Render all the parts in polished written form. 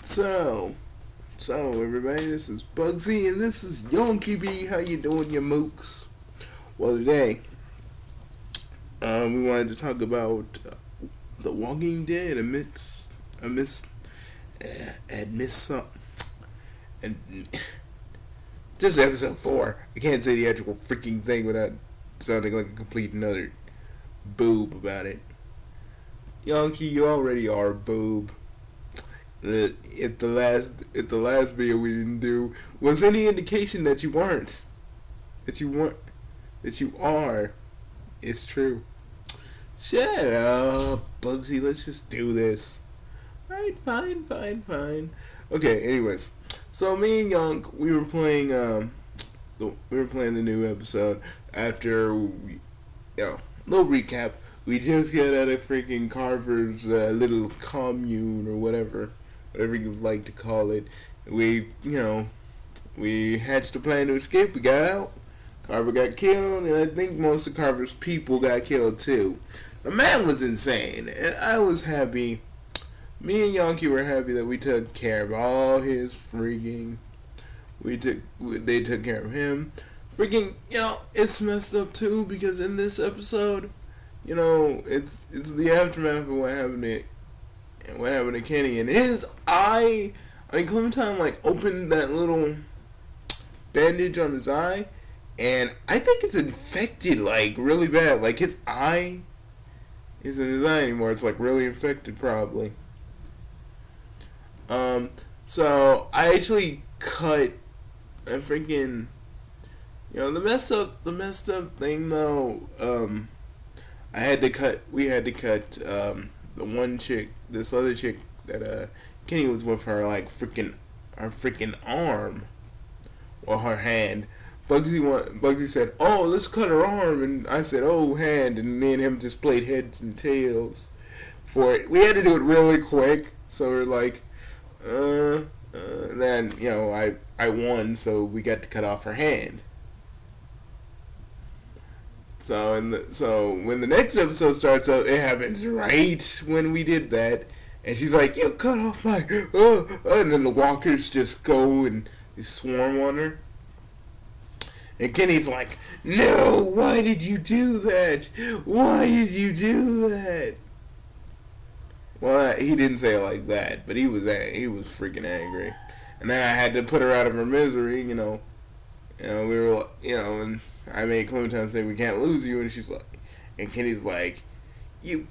So, everybody, this is Bugsy and this is Yonky B. How you doing, you mooks? Well, today, we wanted to talk about The Walking Dead and just episode 4. I can't say the actual freaking thing without sounding like a complete another boob about it. Yonky, you already are a boob. If the last video we didn't do was any indication that you weren't, that you are, it's true. Shut up, Bugsy. Let's just do this. Alright, fine. Okay. Anyways, so me and Yonk, we were playing the new episode after little recap. We just got out of freaking Carver's little commune or whatever you like to call it. We hatched a plan to escape. We got out. Carver got killed, and I think most of Carver's people got killed too. The man was insane, and I was happy. Me and Yonky were happy that we took care of all his freaking. They took care of him. Freaking, it's messed up too because in this episode, it's the aftermath of what happened to Kenny and his eye. I mean, Clementine opened that little bandage on his eye, and I think it's infected really bad. His eye isn't his eye anymore. It's really infected probably. So I actually cut a freaking, the messed up thing though. We had to cut the one chick, this other chick that Kenny was with, her freaking arm or her hand. Bugsy said, "Oh, let's cut her arm," and I said, "Oh, hand," and me and him just played heads and tails for it. We had to do it really quick, so we're like, and then I won, so we got to cut off her hand. So when the next episode starts up, it happens right when we did that, and she's like, "You cut off my," and then the walkers just go and they swarm on her. And Kenny's like, "No, why did you do that? Why did you do that?" Well, he didn't say it like that, but he was freaking angry. And then I had to put her out of her misery, we were, and I made Clementine say, "We can't lose you," and she's like, and Kenny's like, he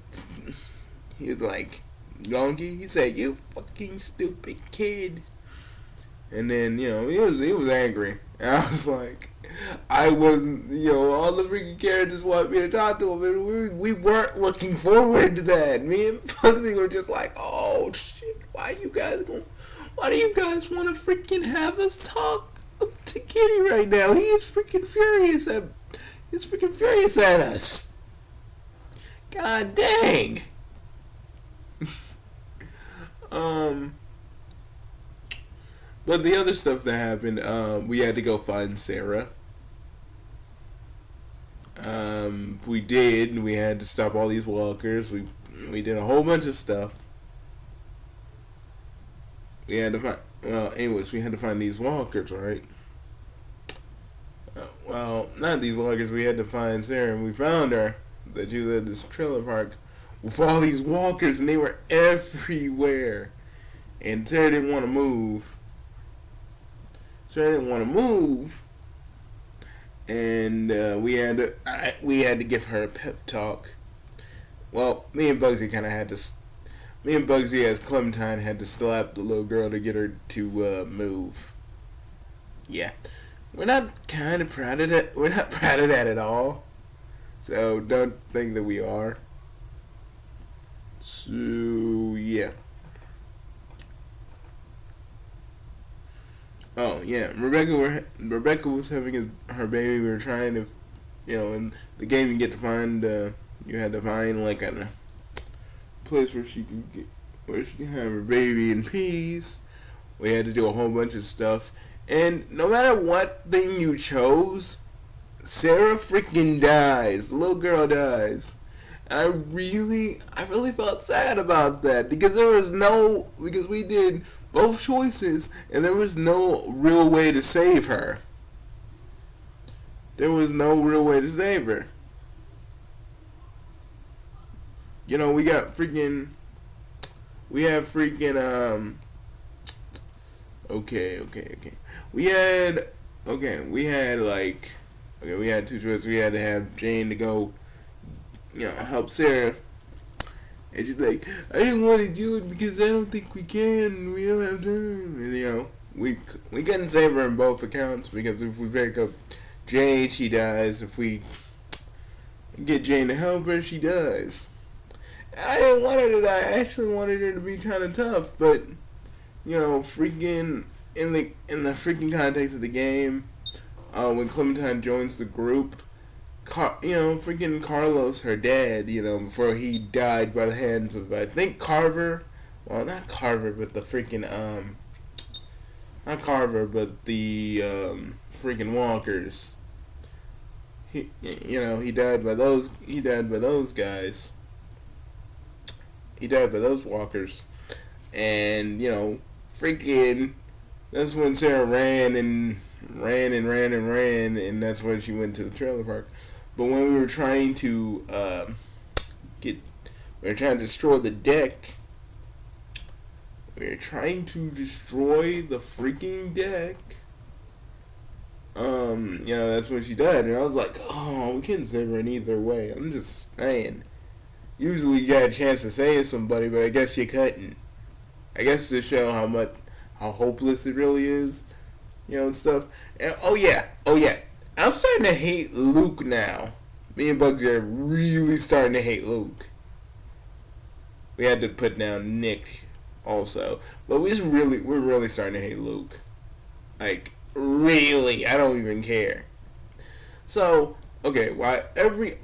was like, "Donkey," he said, "You fucking stupid kid." And then, he was angry. And I was like, I wasn't, all the freaking characters wanted me to talk to him, and we weren't looking forward to that. Me and Bugsy were just like, "Oh shit, why do you guys want to freaking have us talk to Kenny right now? He's freaking furious at us. God dang." But the other stuff that happened, we had to go find Sarah. We did. We had to stop all these walkers. We did a whole bunch of stuff. We had to find. Well, anyways, we had to find these walkers, right? Well, not these walkers. We had to find Sarah, and we found her. That she was at this trailer park with all these walkers, and they were everywhere. And Sarah didn't want to move. And we had to give her a pep talk. Well, me and Bugsy as Clementine had to slap the little girl to get her to move. Yeah, we're not proud of that. We're not proud of that at all. So don't think that we are. So yeah. Oh yeah, Rebecca was having her baby. We were trying to, in the game you get to find. You had to find a place where she can have her baby in peace. We had to do a whole bunch of stuff, and no matter what thing you chose, Sarah freaking dies. The little girl dies. And I really felt sad about that because we did both choices, and there was no real way to save her. There was no real way to save her. You know, we have freaking, okay. We had two choices. We had to have Jane to go, help Sarah. And she's like, I didn't want to do it because I don't think we can. We don't have time. And, we couldn't save her in both accounts because if we pick up Jane, she dies. If we get Jane to help her, she dies. I didn't want her to die. I actually wanted her to be kind of tough, but freaking in the freaking context of the game, when Clementine joins the group, freaking Carlos, her dad, before he died by the hands of, I think, Carver. Well, not Carver, but the freaking not Carver, but the freaking Walkers. He died by those. He died by those guys. He died by those Walkers, and freaking. That's when Sarah ran, and that's when she went to the trailer park. But when we were trying to destroy the deck. We were trying to destroy the freaking deck. That's when she died, and I was like, oh, we couldn't save her in either way. I'm just saying. Usually you got a chance to save somebody, but I guess you couldn't. I guess to show how hopeless it really is, and stuff. And oh yeah, I'm starting to hate Luke now. Me and Bugsy are really starting to hate Luke. We had to put down Nick also, but we're really starting to hate Luke. Like, really, I don't even care. So, okay, while everybody's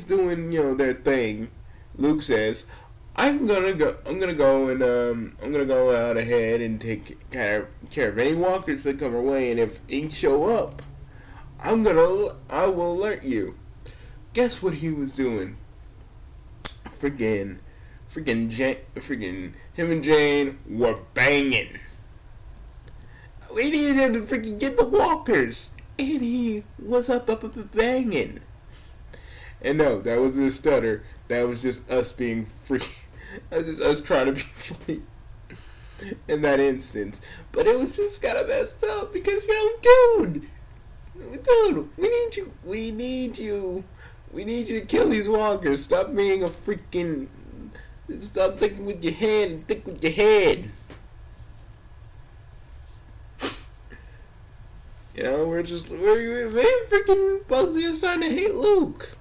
doing, their thing, Luke says, I'm gonna go out ahead and take care of any walkers that come our way, and if they show up, I will alert you. Guess what he was doing? Freaking him and Jane were banging. We needed him to freaking get the walkers, and he was up banging. And no, that wasn't a stutter. That was just us being free. That was just us trying to be free in that instance. But it was just kind of messed up because, dude, we need you to kill these walkers. Stop being a freaking, stop thinking with your head and think with your head. We're freaking Bugsy is starting to hate Luke.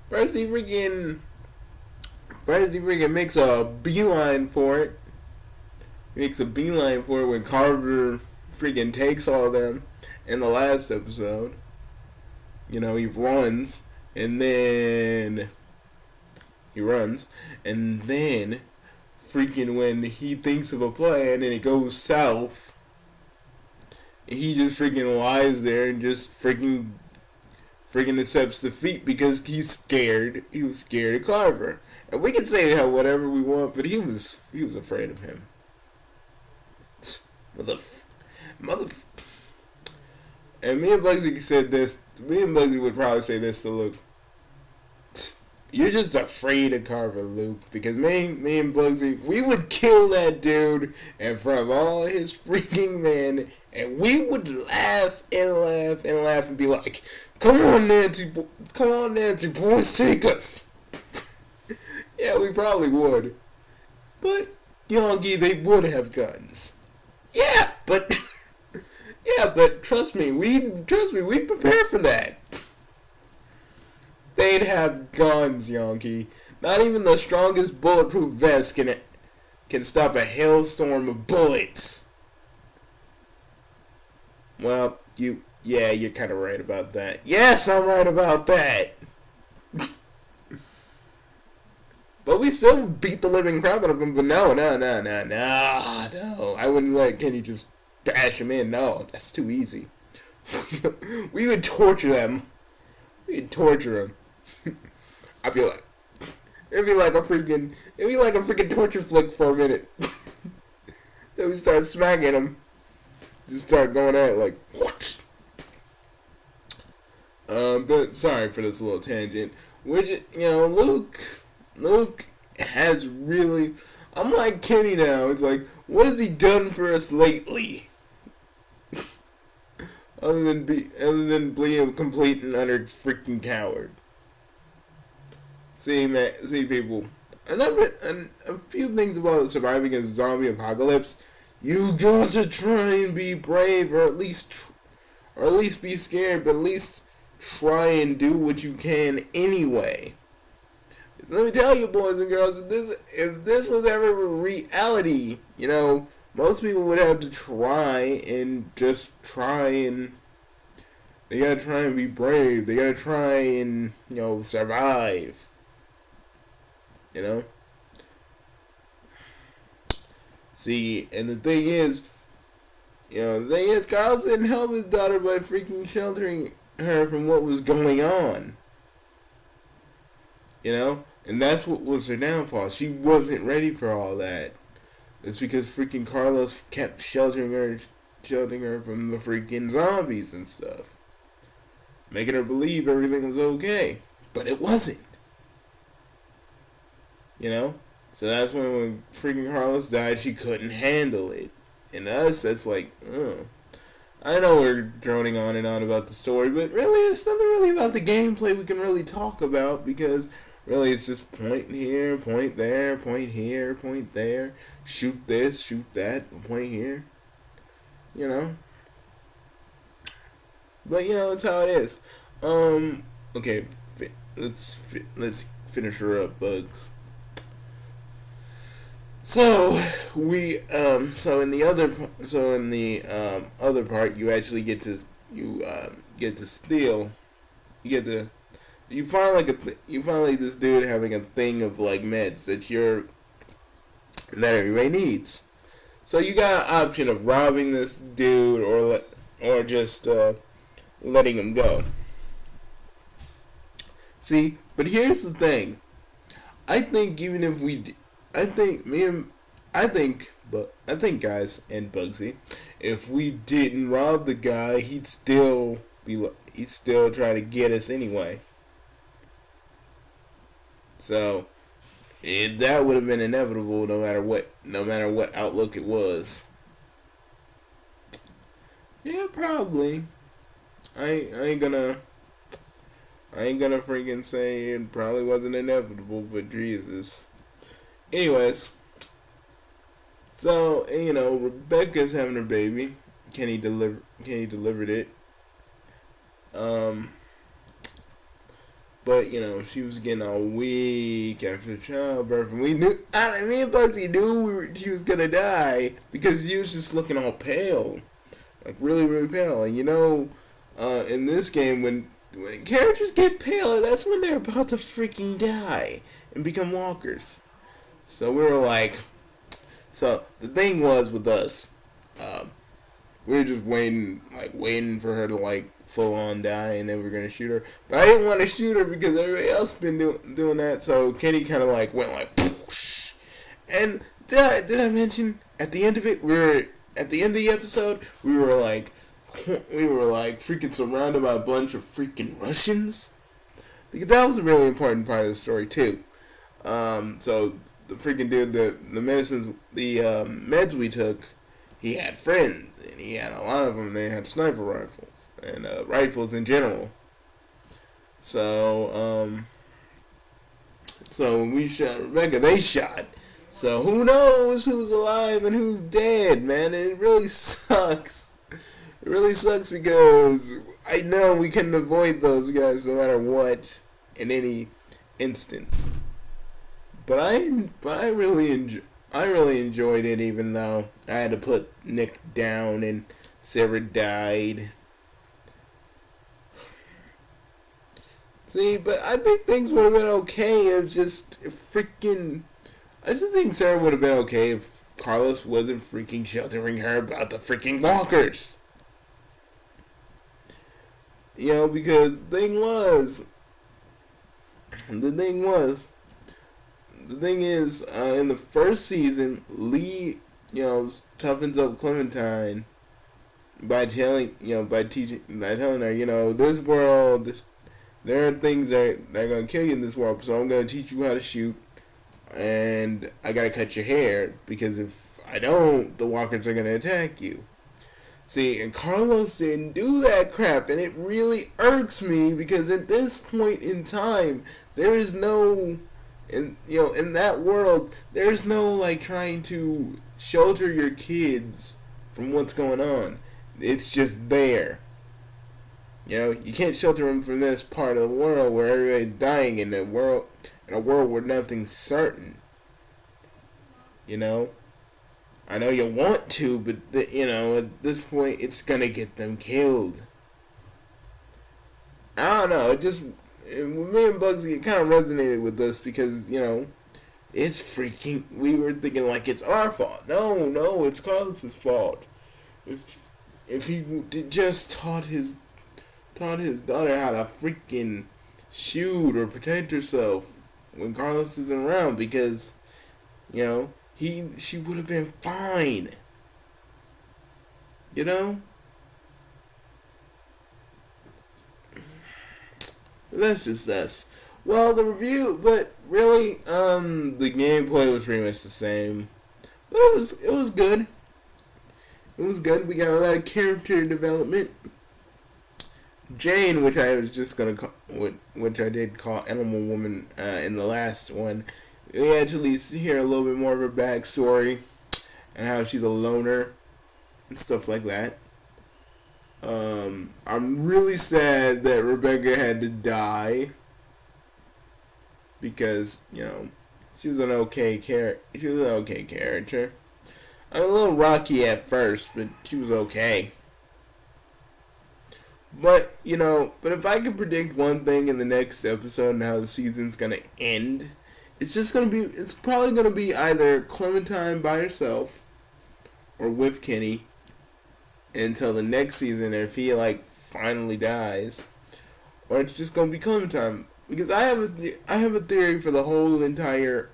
First he freaking makes a beeline for it. He makes a beeline for it when Carver freaking takes all of them in the last episode. He runs, and then freaking when he thinks of a plan and it goes south, he just freaking lies there and just freaking accepts defeat because he's scared. He was scared of Carver. And we can say whatever we want, but he was afraid of him. Mother. And me and Bugsy said this. Me and Bugsy would probably say this to Luke. You're just afraid of Carver, Luke, because me and Bugsy, we would kill that dude in front of all his freaking men, and we would laugh and be like, come on, Nancy, boys, take us. Yeah, we probably would. But, Yongi, they would have guns. Yeah, but trust me, we'd prepare for that. They'd have guns, Yonki. Not even the strongest bulletproof vest can stop a hailstorm of bullets. Well, you're kind of right about that. Yes, I'm right about that. But we still beat the living crap out of them. But no. I wouldn't let Kenny just bash him in. No, that's too easy. We would torture them. We'd torture them. I'd be like, it'd be like a freaking torture flick for a minute. Then we start smacking him. Just start going at it like, what? But sorry for this little tangent. Which, Luke has really. I'm like Kenny now. It's like, what has he done for us lately? other than being a complete and utter freaking coward. See, man, see, people. A few things about surviving a zombie apocalypse. You gotta try and be brave, or at least be scared, but at least try and do what you can anyway. Let me tell you, boys and girls, if this was ever a reality, most people would have to try and they gotta try and be brave. They gotta try and, survive. See, and the thing is, Carlos didn't help his daughter by freaking sheltering her from what was going on. And that's what was her downfall. She wasn't ready for all that. It's because freaking Carlos kept sheltering her from the freaking zombies and stuff. Making her believe everything was okay. But it wasn't. So that's when freaking Carlos died, she couldn't handle it. And us, that's like, ugh. I know we're droning on and on about the story, but really, there's nothing really about the gameplay we can really talk about, because really it's just point here, point there, point here, point there, shoot this, shoot that, point here. But that's how it is. Okay, let's finish her up, Bugs. So in the other part, you actually get to steal. You find like this dude having a thing of like meds that everybody needs. So you got an option of robbing this dude or just letting him go. See, but here's the thing. I think even if we I think guys and Bugsy, if we didn't rob the guy, he'd still try to get us anyway. So that would have been inevitable no matter what outlook it was. Yeah, probably. I ain't gonna freaking say it probably wasn't inevitable, but Jesus. Anyways, so Rebecca's having her baby. Kenny delivered it. But she was getting all weak after childbirth, and me and Bugsy knew she was gonna die because she was just looking all pale, like really, really pale. And in this game, when characters get pale, that's when they're about to freaking die and become walkers. So we were like, so the thing was with us, we were just waiting for her to like full on die, and then we were gonna shoot her. But I didn't want to shoot her because everybody else been doing that. So Kenny kind of like went like, whoosh. And did I mention at the end of it, at the end of the episode, we were like freaking surrounded by a bunch of freaking Russians, because that was a really important part of the story too. So the freaking dude, the meds we took, he had friends, and he had a lot of them. They had sniper rifles and rifles in general. So when we shot Rebecca, they shot. So who knows who's alive and who's dead, man? And it really sucks. It really sucks because I know we couldn't avoid those guys no matter what in any instance. But I really enjoyed it, even though I had to put Nick down and Sarah died. See, but I think things would have been okay if I just think Sarah would have been okay if Carlos wasn't freaking sheltering her about the freaking walkers. Because the thing was, the thing is, in the first season, Lee, toughens up Clementine by telling, by telling her, this world, there are things that are gonna kill you in this world. So I'm gonna teach you how to shoot, and I gotta cut your hair because if I don't, the walkers are gonna attack you. See, and Carlos didn't do that crap, and it really irks me because at this point in time, there is no, in that world, there's no like trying to shelter your kids from what's going on. It's just there. You can't shelter them from this part of the world where everybody's dying in a world where nothing's certain. I know you want to, but at this point, it's gonna get them killed. I don't know. With me and Bugsy, it kind of resonated with us because it's freaking. We were thinking like it's our fault. No, it's Carlos's fault. If he just taught his daughter how to freaking shoot or protect herself when Carlos isn't around, because she would have been fine. That's just us. Well, the review, but really, the gameplay was pretty much the same. But it was good. It was good. We got a lot of character development. Jane, which I was just gonna call, which I did call Animal Woman in the last one, we actually hear a little bit more of her backstory and how she's a loner and stuff like that. I'm really sad that Rebecca had to die because she was an okay character. She was an okay character. I'm a little rocky at first, but she was okay. But if I could predict one thing in the next episode and how the season's gonna end, it's probably gonna be either Clementine by herself or with Kenny until the next season, if he finally dies, or it's just gonna be Clementine. Because I have a theory for the whole entire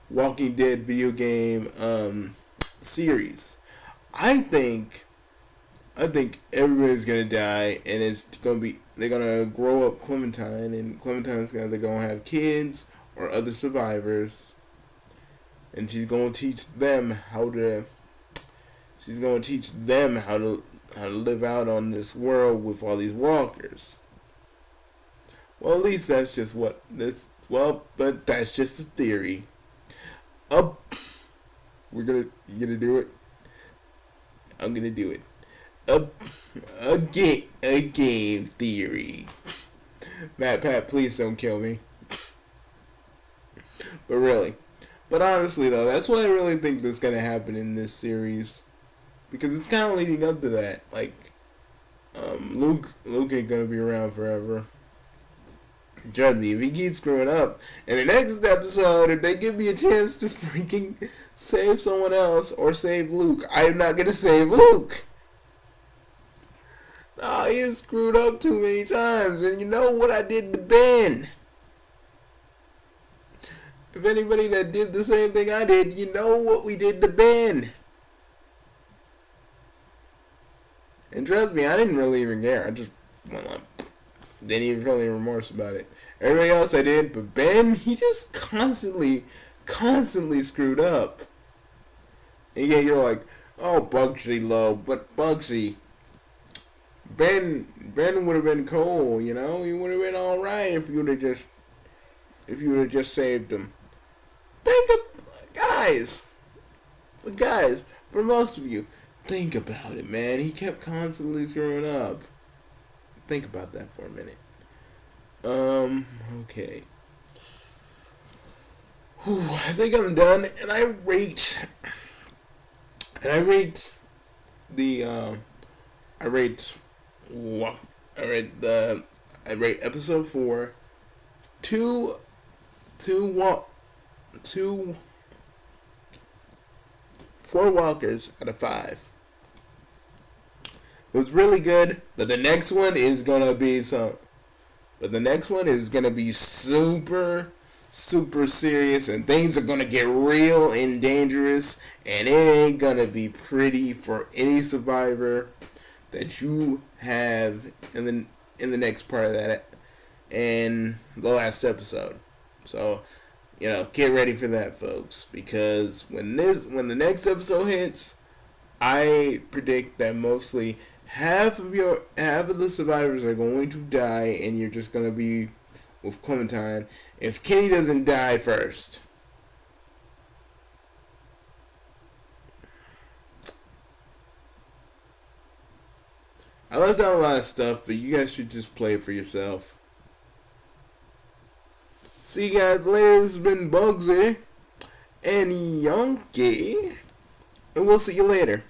Walking Dead video game series. I think everybody's gonna die, and they're gonna grow up Clementine, and they're gonna have kids or other survivors, and she's gonna teach them how to live out on this world with all these walkers. Well, at least that's just what this. Well, but that's just a theory. You gonna do it? I'm gonna do it. A game theory. Pat, please don't kill me. But honestly though, that's what I really think that's gonna happen in this series, because it's kind of leading up to that. Luke ain't gonna be around forever. Trust me, if he keeps screwing up, in the next episode, if they give me a chance to freaking save someone else or save Luke, I'm not gonna save Luke. No, he is screwed up too many times, and you know what I did to Ben. If anybody that did the same thing I did, you know what we did to Ben. And trust me, I didn't really even care. I just didn't even feel any remorse about it. Everybody else I did, but Ben, he just constantly screwed up. And yet you're like, oh, Bugsy low, but Bugsy, Ben would have been cool, He would have been all right if you would have just saved him. Guys, for most of you, think about it, man. He kept constantly screwing up. Think about that for a minute. Okay. Whew, I think I'm done, and I rate episode 4 4 walkers out of 5. It was really good, but the next one is gonna be super, super serious, and things are gonna get real and dangerous, and it ain't gonna be pretty for any survivor that you have in the next part of that and the last episode. So, get ready for that, folks, because when the next episode hits, I predict that mostly half of the survivors are going to die, and you're just gonna be with Clementine if Kenny doesn't die first. I left out a lot of stuff, but you guys should just play it for yourself. See you guys later. This has been Bugsy and Yonky, and we'll see you later.